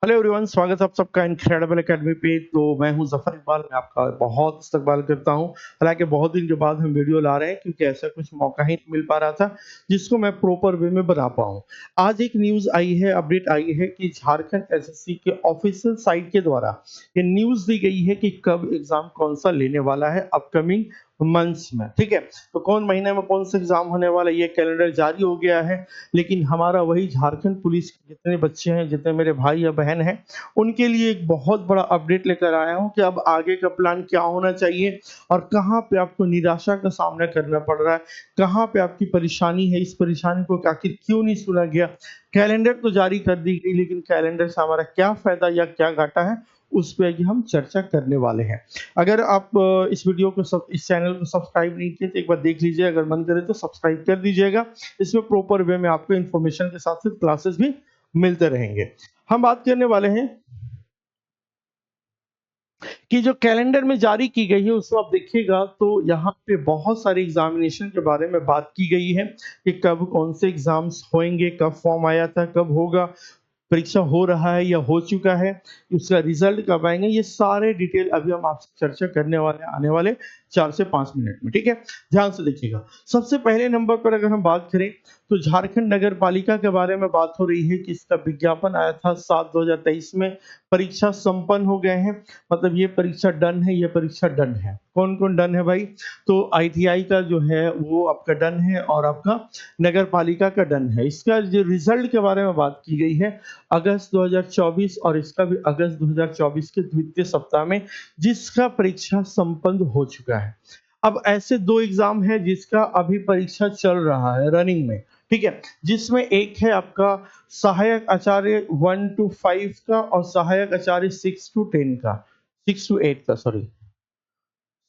Hello everyone, स्वागत है आप सबका इनक्रेडिबल एकेडमी पे। तो मैं हूं जफर इकबाल, मैं आपका बहुत इस्तकबाल करता हूं। हालांकि बहुत दिन के बाद हम वीडियो ला रहे हैं क्योंकि ऐसा कुछ मौका ही नहीं मिल पा रहा था जिसको मैं प्रॉपर वे में बना पाऊं। आज एक न्यूज़ आई है, अपडेट आई है कि झारखंड एसएससी के ऑफिशियल साइट के द्वारा ये न्यूज़ दी गई है कि कब एग्जाम कौन सा लेने वाला है अपकमिंग मंथ्स में। ठीक है, तो कौन महीने में कौन सा एग्जाम होने वाला है ये कैलेंडर जारी हो गया है। लेकिन हमारा वही झारखंड पुलिस के जितने बच्चे हैं, जितने मेरे भाई या बहन हैं, उनके लिए एक बहुत बड़ा अपडेट लेकर आया हूँ कि अब आगे का प्लान क्या होना चाहिए और कहाँ पे आपको निराशा का सामना करना पड़ रहा है, कहाँ पे आपकी परेशानी है, इस परेशानी को आखिर क्यों नहीं सुना गया। कैलेंडर तो जारी कर दी गई, लेकिन कैलेंडर से हमारा क्या फ़ायदा या क्या घाटा है, उस पे ही हम चर्चा करने वाले हैं। अगर आप इस वीडियो को इस चैनल को सब्सक्राइब नहीं किए तो एक बार देख लीजिए, अगर मन करे तो सब्सक्राइब कर दीजिएगा। इसमें प्रॉपर वे में आपको इन्फॉर्मेशन के साथ-साथ क्लासेस भी मिलते रहेंगे। हम बात करने वाले हैं कि जो कैलेंडर में जारी की गई है उसमें आप देखिएगा तो यहाँ पे बहुत सारे एग्जामिनेशन के बारे में बात की गई है कि कब कौन से एग्जाम्स होंगे, कब फॉर्म आया था, कब होगा, परीक्षा हो रहा है या हो चुका है, उसका रिजल्ट कब आएंगे, ये सारे डिटेल अभी हम आपसे चर्चा करने वाले हैं आने वाले 4 से 5 मिनट में। ठीक है, ध्यान से देखिएगा। सबसे पहले नंबर पर अगर हम बात करें तो झारखंड नगर पालिका के बारे में बात हो रही है कि इसका विज्ञापन आया था 7/2023 में। परीक्षा संपन्न हो गए हैं, मतलब ये परीक्षा डन है, ये परीक्षा डन है। कौन कौन डन है भाई? तो आईटीआई का जो है वो आपका डन है और आपका नगर पालिका का डन है। इसका जो रिजल्ट के बारे में बात की गई है अगस्त 2024 और इसका भी अगस्त 2024 के द्वितीय सप्ताह में, जिसका परीक्षा संपन्न हो चुका है। अब ऐसे 2 एग्ज़ाम हैं जिसका अभी परीक्षा चल रहा है रनिंग में, ठीक है? जिसमें एक है आपका सहायक आचार्य 1 टू 5 का और सहायक आचार्य 6 टू 10 का, 6 टू 8 का सॉरी।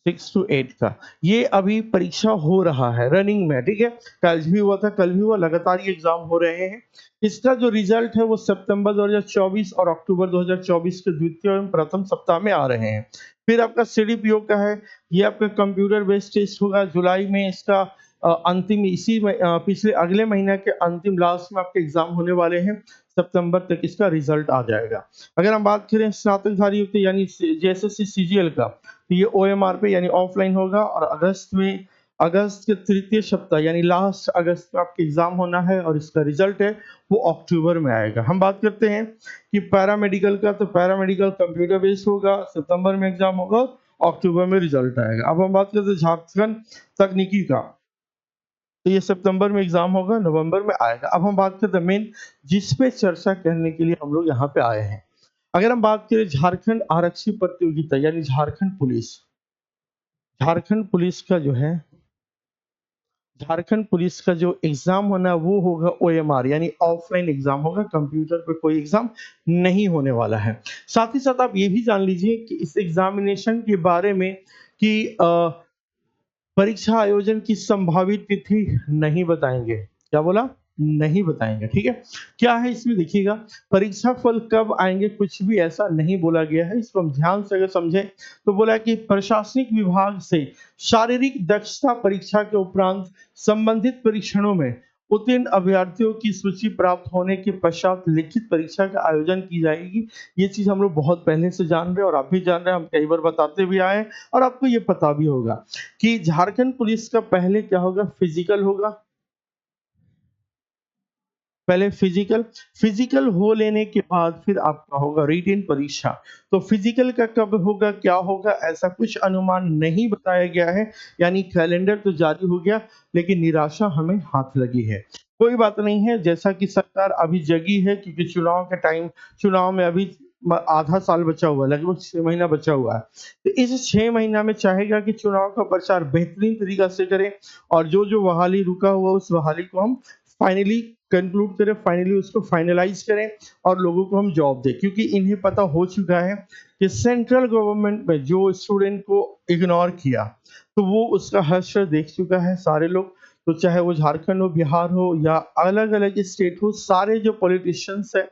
6 टू 8 का, ये अभी परीक्षा हो रहा है रनिंग में। ठीक है, कल भी हुआ था, कल भी हुआ, लगातार ये एग्जाम हो रहे हैं। इसका जो रिजल्ट है वो सितंबर 2024 और अक्टूबर 2024 के द्वितीय एवं प्रथम सप्ताह में आ रहे हैं। फिर आपका सीडीपीओ का है, ये आपका कंप्यूटर बेस्ड टेस्ट होगा जुलाई में। इसका अंतिम पिछले अगले महीने के अंतिम लास्ट में आपके एग्जाम होने वाले हैं। सितंबर तक इसका रिजल्ट आ जाएगा। अगर हम बात करें स्नातकधारी यानी जेएसएससी सीजीएल का, तो ये ओएमआर पे यानी ऑफलाइन होगा और अगस्त के तृतीय सप्ताह यानी लास्ट अगस्त में आपका एग्जाम होना है और इसका रिजल्ट है वो अक्टूबर में आएगा। हम बात करते हैं कि पैरामेडिकल का, तो पैरामेडिकल कंप्यूटर बेस्ड होगा, सितंबर में एग्जाम होगा, अक्टूबर में रिजल्ट आएगा। अब हम बात करते हैं झारखंड तकनीकी का, तो ये सितंबर में एग्जाम होगा, नवंबर में आएगा। अब हम बात करते हैं मेन जिस पे चर्चा करने के लिए हम लोग यहाँ पे आए हैं। अगर हम बात करें झारखंड आरक्षी प्रतियोगिता यानी झारखंड पुलिस का जो है, झारखंड पुलिस का जो एग्जाम होना है वो होगा ओएमआर यानी ऑफलाइन एग्जाम होगा, कंप्यूटर पे कोई एग्जाम नहीं होने वाला है। साथ ही साथ आप ये भी जान लीजिए कि इस एग्जामिनेशन के बारे में कि परीक्षा आयोजन की संभावित तिथि नहीं बताएंगे। क्या बोला? नहीं बताएंगे। ठीक है, क्या है इसमें देखिएगा, परीक्षा फल कब आएंगे कुछ भी ऐसा नहीं बोला गया है। इसको हम ध्यान से अगर समझें तो बोला कि प्रशासनिक विभाग से शारीरिक दक्षता परीक्षा के उपरांत संबंधित परीक्षणों में उत्तीर्ण अभ्यर्थियों की सूची प्राप्त होने के पश्चात लिखित परीक्षा का आयोजन की जाएगी। ये चीज हम लोग बहुत पहले से जान रहे हैं और आप भी जान रहे हैं, हम कई बार बताते भी आए हैं और आपको ये पता भी होगा कि झारखंड पुलिस का पहले क्या होगा, फिजिकल होगा। पहले फिजिकल, फिजिकल हो लेने के बाद फिर आपका होगा रिटेन परीक्षा। तो फिजिकल का कब होगा, क्या होगा, ऐसा कुछ अनुमान नहीं बताया गया है। यानी कैलेंडर तो जारी हो गया लेकिन निराशा हमें हाथ लगी है। कोई बात नहीं है, जैसा कि सरकार अभी जगी है क्योंकि चुनाव में अभी आधा साल बचा हुआ है, लगभग 6 महीना बचा हुआ है। तो इस 6 महीना में चाहेगा कि चुनाव का प्रचार बेहतरीन तरीका से करें और जो जो बहाली रुका हुआ उस बहाली को हम फाइनली कंक्लूड करें, फाइनली उसको फाइनलाइज करें और लोगों को हम जॉब दें। क्योंकि इन्हें पता हो चुका है कि सेंट्रल गवर्नमेंट में जो स्टूडेंट को इग्नोर किया तो वो उसका हश्र देख चुका है सारे लोग। तो चाहे वो झारखंड हो, बिहार हो या अलग अलग स्टेट हो, सारे जो पॉलिटिशियंस है,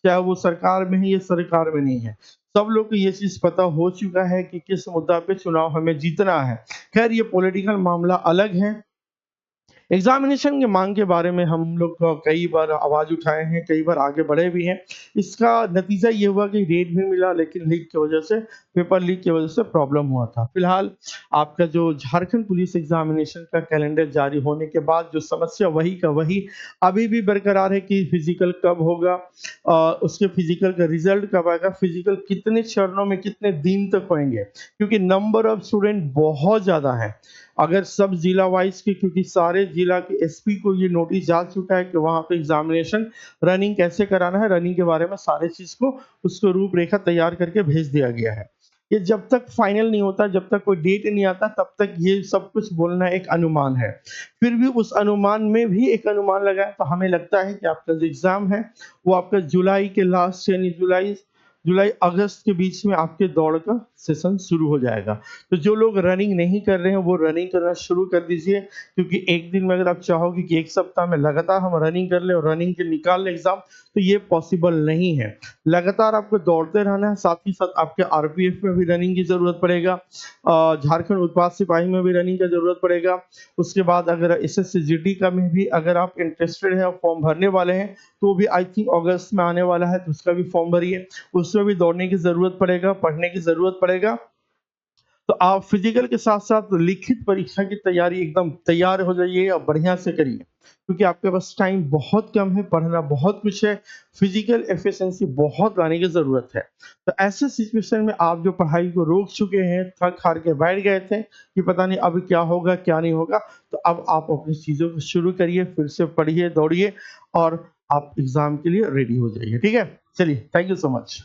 चाहे वो सरकार में है या सरकार में नहीं है, सब लोग को ये चीज पता हो चुका है कि किस मुद्दा पे चुनाव हमें जीतना है। खैर ये पॉलिटिकल मामला अलग है, एग्ज़ामिनेशन की माँग के बारे में हम लोग कई बार आवाज़ उठाए हैं, कई बार आगे बढ़े भी हैं। इसका नतीजा ये हुआ कि रेट भी मिला, लेकिन लीक की वजह से, पेपर लीक की वजह से प्रॉब्लम हुआ था। फिलहाल आपका जो झारखंड पुलिस एग्ज़ामिनेशन का कैलेंडर जारी होने के बाद जो समस्या वही का वही अभी भी बरकरार है कि फिज़िकल कब होगा, उसके फिज़िकल का रिज़ल्ट कब आएगा, फिज़िकल कितने चरणों में कितने दिन तक होएँगे, क्योंकि नंबर ऑफ स्टूडेंट बहुत ज़्यादा है। अगर सब जिला वाइज़ के, क्योंकि सारे जिला के एसपी को ये नोटिस जा चुका है कि वहाँ पे एग्ज़ामिनेशन रनिंग कैसे कराना है, रनिंग के बारे में सारे चीज़ को उसको रूपरेखा तैयार करके भेज दिया गया है। ये जब तक फाइनल नहीं होता, जब तक कोई डेट नहीं आता, तब तक ये सब कुछ बोलना एक अनुमान है। फिर भी उस अनुमान में भी एक अनुमान लगाएँ तो हमें लगता है कि आपका जो एग्ज़ाम है, वो आपका जुलाई के लास्ट यानी जुलाई-अगस्त के बीच में आपके दौड़ का सेशन शुरू हो जाएगा। तो जो लोग रनिंग नहीं कर रहे हैं, वो रनिंग करना शुरू कर दीजिए, क्योंकि एक दिन में अगर आप चाहोगे कि 1 सप्ताह में लगातार हम रनिंग कर लें और रनिंग के निकाल लें एग्ज़ाम, तो ये पॉसिबल नहीं है। लगातार आपको दौड़ते रहना है, साथ ही साथ आपके आरपीएफ में भी रनिंग की ज़रूरत पड़ेगा, झारखंड उत्पाद सिपाही में भी रनिंग का ज़रूरत पड़ेगा। उसके बाद अगर एसएससी-जीडी का में भी अगर आप इंटरेस्टेड हैं और फॉर्म भरने वाले हैं, तो भी आई थिंक अगस्त में आने वाला है, तो उसका भी फॉर्म भरिए। उसमें भी दौड़ने की ज़रूरत पड़ेगा, पढ़ने की ज़रूरत पड़ेगा। तो आप फिजिकल के साथ-साथ लिखित परीक्षा की तैयारी एकदम तैयार हो जाइए और बढ़िया से करिए, क्योंकि आपके पास टाइम बहुत कम है, पढ़ना बहुत कुछ है, फिजिकल एफिशिएंसी बहुत लाने की ज़रूरत है। तो ऐसे सिचुएशन में आप जो पढ़ाई को रोक चुके हैं, थक-हार के बैठ गए थे कि पता नहीं अब क्या होगा, क्या नहीं होगा, तो अब आप अपनी चीज़ों को शुरू करिए, फिर से पढ़िए, दौड़िए और आप एग्ज़ाम के लिए रेडी हो जाइए, ठीक है? चलिए, थैंक यू सो मच।